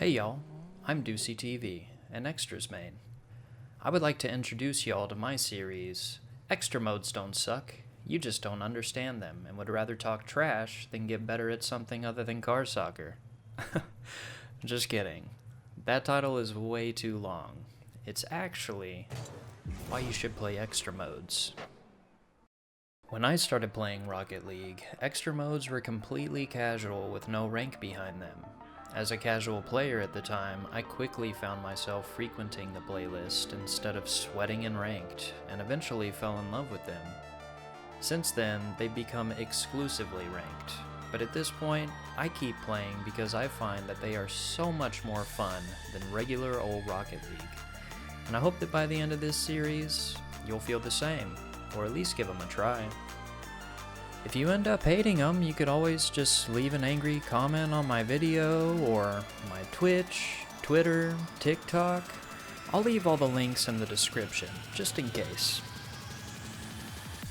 Hey y'all, I'm Deucey TV, an extras main. I would like to introduce y'all to my series, Extra Modes Don't Suck, you just don't understand them and would rather talk trash than get better at something other than car soccer. Just kidding. That title is way too long. It's actually why you should play extra modes. When I started playing Rocket League, extra modes were completely casual with no rank behind them. As a casual player at the time, I quickly found myself frequenting the playlist instead of sweating in ranked, and eventually fell in love with them. Since then, they've become exclusively ranked, but at this point, I keep playing because I find that they are so much more fun than regular old Rocket League. And I hope that by the end of this series, you'll feel the same, or at least give them a try. If you end up hating them, you could always just leave an angry comment on my video, or my Twitch, Twitter, TikTok. I'll leave all the links in the description, just in case.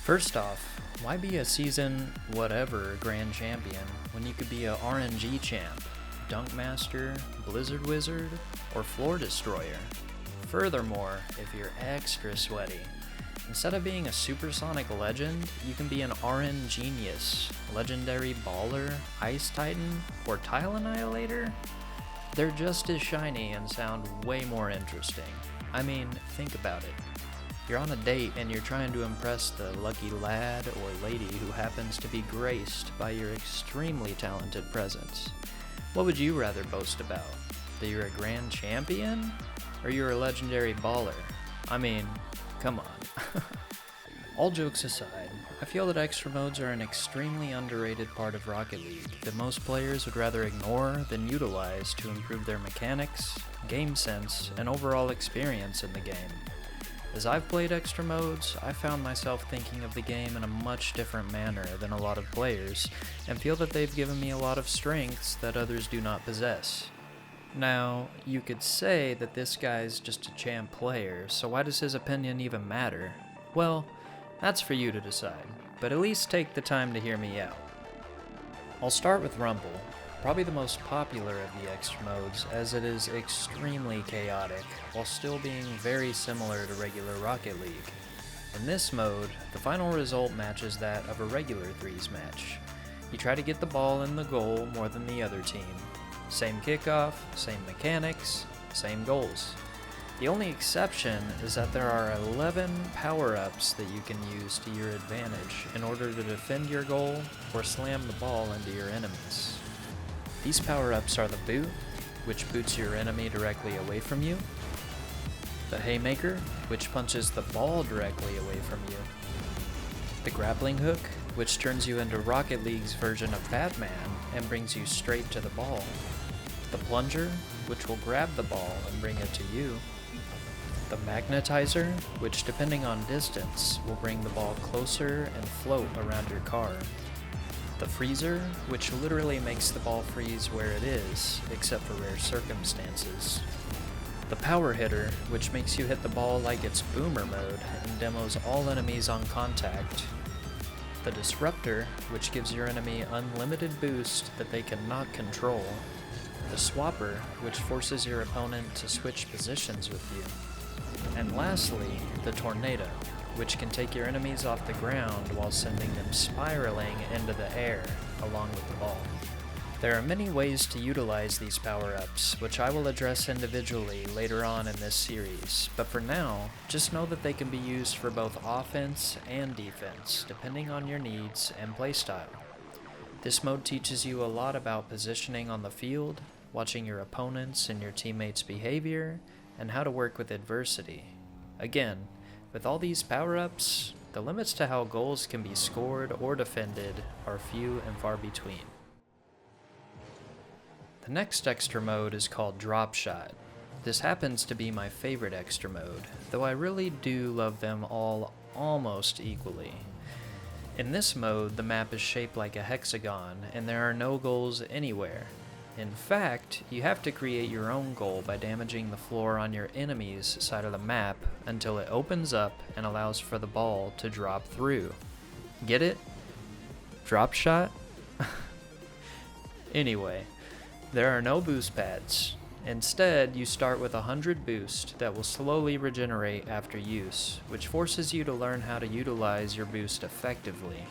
First off, why be a season whatever grand champion when you could be a RNG champ, dunk master, blizzard wizard, or floor destroyer? Furthermore, if you're extra sweaty, instead of being a supersonic legend, you can be an RN genius, legendary baller, ice titan, or tile annihilator. They're just as shiny and sound way more interesting. I mean, think about it. You're on a date and you're trying to impress the lucky lad or lady who happens to be graced by your extremely talented presence. What would you rather boast about? That you're a grand champion? Or you're a legendary baller? I mean, come on. All jokes aside, I feel that extra modes are an extremely underrated part of Rocket League that most players would rather ignore than utilize to improve their mechanics, game sense, and overall experience in the game. As I've played extra modes, I found myself thinking of the game in a much different manner than a lot of players, and feel that they've given me a lot of strengths that others do not possess. Now, you could say that this guy's just a champ player, so why does his opinion even matter? Well, that's for you to decide, but at least take the time to hear me out. I'll start with Rumble, probably the most popular of the extra modes, as it is extremely chaotic, while still being very similar to regular Rocket League. In this mode, the final result matches that of a regular threes match. You try to get the ball in the goal more than the other team. Same kickoff, same mechanics, same goals. The only exception is that there are 11 power-ups that you can use to your advantage in order to defend your goal or slam the ball into your enemies. These power-ups are the boot, which boots your enemy directly away from you, the haymaker, which punches the ball directly away from you, the grappling hook, which turns you into Rocket League's version of Batman and brings you straight to the ball, the plunger, which will grab the ball and bring it to you, the magnetizer, which depending on distance will bring the ball closer and float around your car, the freezer, which literally makes the ball freeze where it is, except for rare circumstances, the power hitter, which makes you hit the ball like it's boomer mode and demos all enemies on contact, the disruptor, which gives your enemy unlimited boost that they cannot control, the swapper, which forces your opponent to switch positions with you, and lastly, the tornado, which can take your enemies off the ground while sending them spiraling into the air along with the ball. There are many ways to utilize these power-ups, which I will address individually later on in this series, but for now, just know that they can be used for both offense and defense, depending on your needs and playstyle. This mode teaches you a lot about positioning on the field, watching your opponents and your teammates' behavior, and how to work with adversity. Again, with all these power-ups, the limits to how goals can be scored or defended are few and far between. The next extra mode is called Dropshot. This happens to be my favorite extra mode, though I really do love them all almost equally. In this mode, the map is shaped like a hexagon, and there are no goals anywhere. In fact, you have to create your own goal by damaging the floor on your enemy's side of the map until it opens up and allows for the ball to drop through. Get it? Dropshot? Anyway, there are no boost pads. Instead, you start with 100 boost that will slowly regenerate after use, which forces you to learn how to utilize your boost effectively.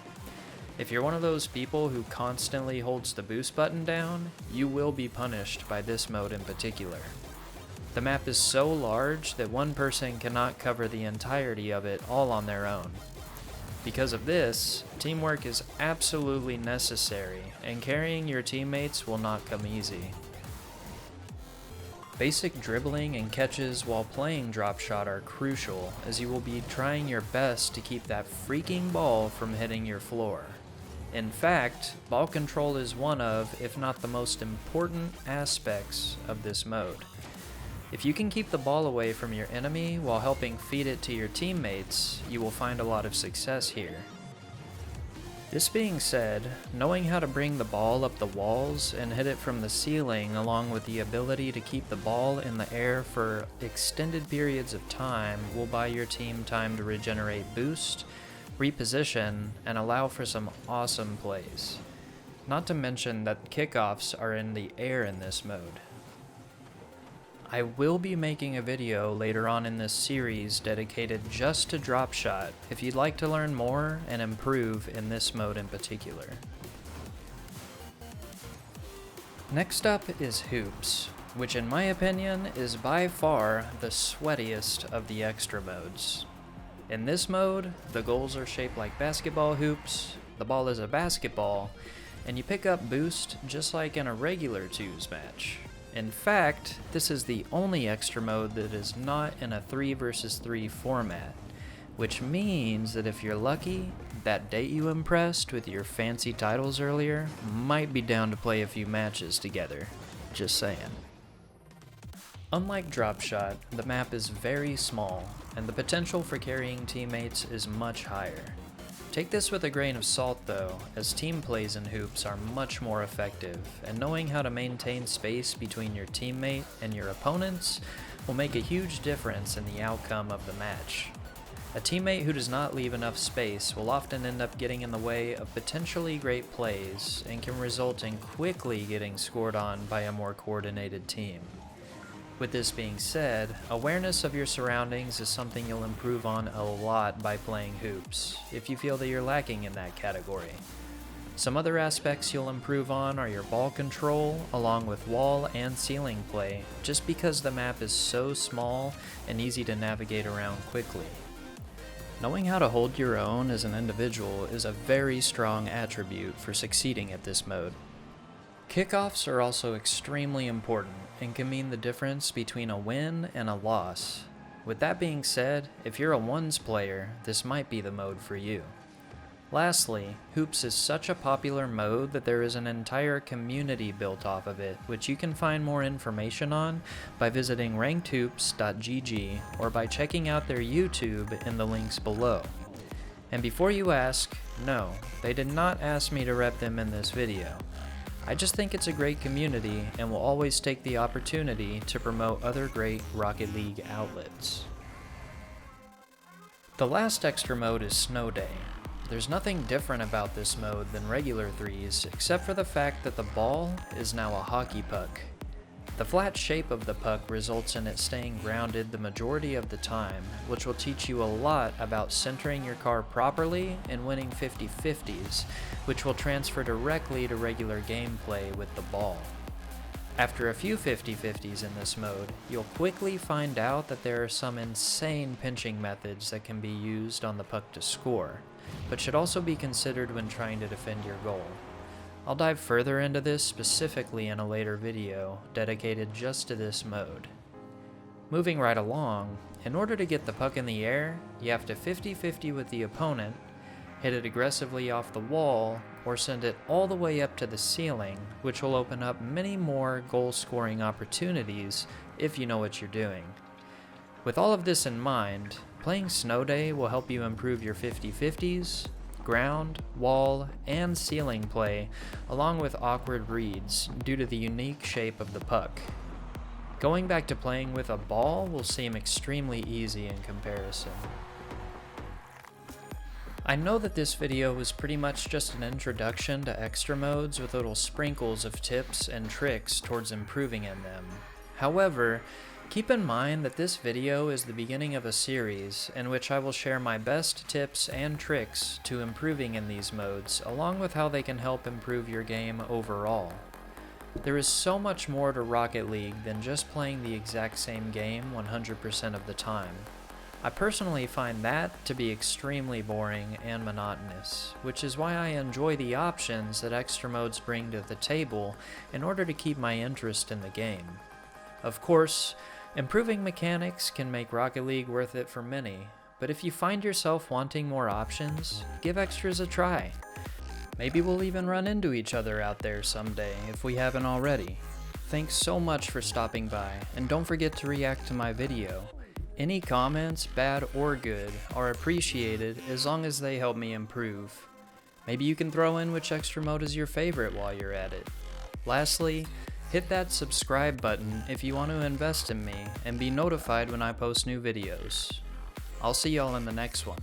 If you're one of those people who constantly holds the boost button down, you will be punished by this mode in particular. The map is so large that one person cannot cover the entirety of it all on their own. Because of this, teamwork is absolutely necessary, and carrying your teammates will not come easy. Basic dribbling and catches while playing Dropshot are crucial, as you will be trying your best to keep that freaking ball from hitting your floor. In fact, ball control is one of, if not the most important aspects of this mode. If you can keep the ball away from your enemy while helping feed it to your teammates, you will find a lot of success here. This being said, knowing how to bring the ball up the walls and hit it from the ceiling, along with the ability to keep the ball in the air for extended periods of time, will buy your team time to regenerate boost, reposition, and allow for some awesome plays. Not to mention that kickoffs are in the air in this mode. I will be making a video later on in this series dedicated just to Dropshot if you'd like to learn more and improve in this mode in particular. Next up is Hoops, which in my opinion is by far the sweatiest of the extra modes. In this mode, the goals are shaped like basketball hoops, the ball is a basketball, and you pick up boost just like in a regular twos match. In fact, this is the only extra mode that is not in a 3 vs 3 format, which means that if you're lucky, that date you impressed with your fancy titles earlier might be down to play a few matches together. Just saying. Unlike Dropshot, the map is very small, and the potential for carrying teammates is much higher. Take this with a grain of salt though, as team plays in Hoops are much more effective, and knowing how to maintain space between your teammate and your opponents will make a huge difference in the outcome of the match. A teammate who does not leave enough space will often end up getting in the way of potentially great plays, and can result in quickly getting scored on by a more coordinated team. With this being said, awareness of your surroundings is something you'll improve on a lot by playing Hoops, if you feel that you're lacking in that category. Some other aspects you'll improve on are your ball control, along with wall and ceiling play, just because the map is so small and easy to navigate around quickly. Knowing how to hold your own as an individual is a very strong attribute for succeeding at this mode. Kickoffs are also extremely important and can mean the difference between a win and a loss. With that being said, if you're a ones player, this might be the mode for you. Lastly, Hoops is such a popular mode that there is an entire community built off of it, which you can find more information on by visiting rankedhoops.gg or by checking out their YouTube in the links below. And before you ask, no, they did not ask me to rep them in this video. I just think it's a great community and will always take the opportunity to promote other great Rocket League outlets. The last extra mode is Snowday. There's nothing different about this mode than regular threes, except for the fact that the ball is now a hockey puck. The flat shape of the puck results in it staying grounded the majority of the time, which will teach you a lot about centering your car properly and winning 50-50s, which will transfer directly to regular gameplay with the ball. After a few 50-50s in this mode, you'll quickly find out that there are some insane pinching methods that can be used on the puck to score, but should also be considered when trying to defend your goal. I'll dive further into this specifically in a later video dedicated just to this mode. Moving right along, in order to get the puck in the air, you have to 50-50 with the opponent, hit it aggressively off the wall, or send it all the way up to the ceiling, which will open up many more goal-scoring opportunities if you know what you're doing. With all of this in mind, playing Snowday will help you improve your 50-50s, ground, wall, and ceiling play, along with awkward reads due to the unique shape of the puck. Going back to playing with a ball will seem extremely easy in comparison. I know that this video was pretty much just an introduction to extra modes with little sprinkles of tips and tricks towards improving in them. However, keep in mind that this video is the beginning of a series in which I will share my best tips and tricks to improving in these modes, along with how they can help improve your game overall. There is so much more to Rocket League than just playing the exact same game 100% of the time. I personally find that to be extremely boring and monotonous, which is why I enjoy the options that extra modes bring to the table in order to keep my interest in the game. Of course, improving mechanics can make Rocket League worth it for many, but if you find yourself wanting more options, give extras a try. Maybe we'll even run into each other out there someday if we haven't already. Thanks so much for stopping by, and don't forget to react to my video. Any comments, bad or good, are appreciated as long as they help me improve. Maybe you can throw in which extra mode is your favorite while you're at it. Lastly, hit that subscribe button if you want to invest in me and be notified when I post new videos. I'll see y'all in the next one.